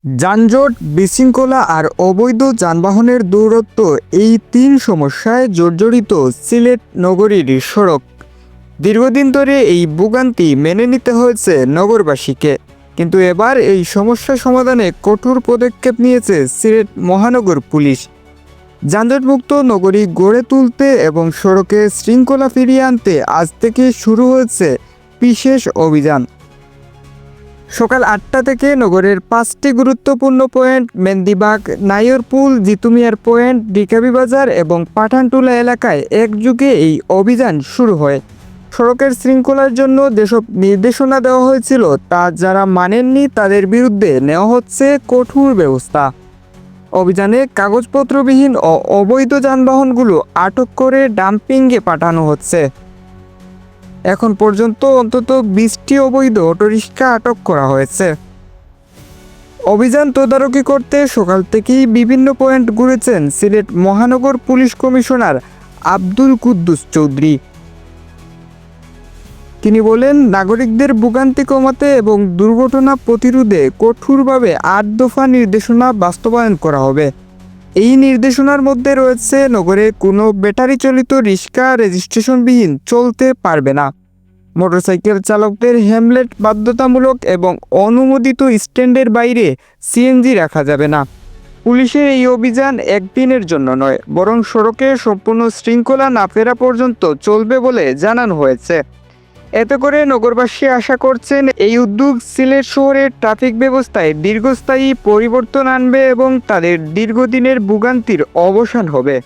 যানজট, বিশৃঙ্খলা আর অবৈধ যানবাহনের দৌরত্ব এই তিন সমস্যায় জর্জরিত সিলেট নগরীর সড়ক। দীর্ঘদিন ধরে এই ভোগান্তি মেনে নিতে হয়েছে নগরবাসীকে, কিন্তু এবার এই সমস্যা সমাধানে কঠোর পদক্ষেপ নিয়েছে সিলেট মহানগর পুলিশ। যানজটমুক্ত নগরী গড়ে তুলতে এবং সড়কে শৃঙ্খলা ফিরিয়ে আনতে আজ থেকে শুরু হয়েছে বিশেষ অভিযান। সকাল 8টা থেকে নগরের 5টি গুরুত্বপূর্ণ পয়েন্ট মেহেন্দিবাগ, নাইরপুল, জিতুমিয়ার পয়েন্ট, ডিকাবি বাজার এবং পাঠানটুলা এলাকায় একযোগে এই অভিযান শুরু হয়। সড়কের শৃঙ্খলার জন্য যেসব নির্দেশনা দেওয়া হয়েছিল তা যারা মানেননি তাদের বিরুদ্ধে নেওয়া হচ্ছে কঠোর ব্যবস্থা। অভিযানে কাগজপত্রবিহীন ও অবৈধ যানবাহনগুলো আটক করে ডাম্পিংয়ে পাঠানো হচ্ছে। এখন পর্যন্ত অন্তত 20টি অবৈধ অটোরিকশা আটক করা হয়েছে। অভিযান তদারকি করতে সকাল থেকেই বিভিন্ন পয়েন্ট ঘুরেছেন সিলেট মহানগর পুলিশ কমিশনার আব্দুল কুদ্দুস চৌধুরী। তিনি বলেন, নাগরিকদের ভোগান্তি কমাতে এবং দুর্ঘটনা প্রতিরোধে কঠোরভাবে 8 দফা নির্দেশনা বাস্তবায়ন করা হবে। এই নির্দেশনার মধ্যে রয়েছে নগরে কোনো ব্যাটারি চালিত রিক্সা রেজিস্ট্রেশনবিহীন চলতে পারবে না, মোটরসাইকেল চালকদের হেলমেট বাধ্যতামূলক এবং অনুমোদিত স্ট্যান্ডের বাইরে সিএনজি রাখা যাবে না। পুলিশের এই অভিযান একদিনের জন্য নয়, বরং সড়কে সম্পূর্ণ শৃঙ্খলা না ফেরা পর্যন্ত চলবে বলে জানানো হয়েছে। এতে করে নগরবাসী আশা করছেন এই উদ্যোগ সিলেট শহরের ট্রাফিক ব্যবস্থায় দীর্ঘস্থায়ী পরিবর্তন আনবে এবং তাদের দীর্ঘদিনের ভোগান্তির অবসান হবে।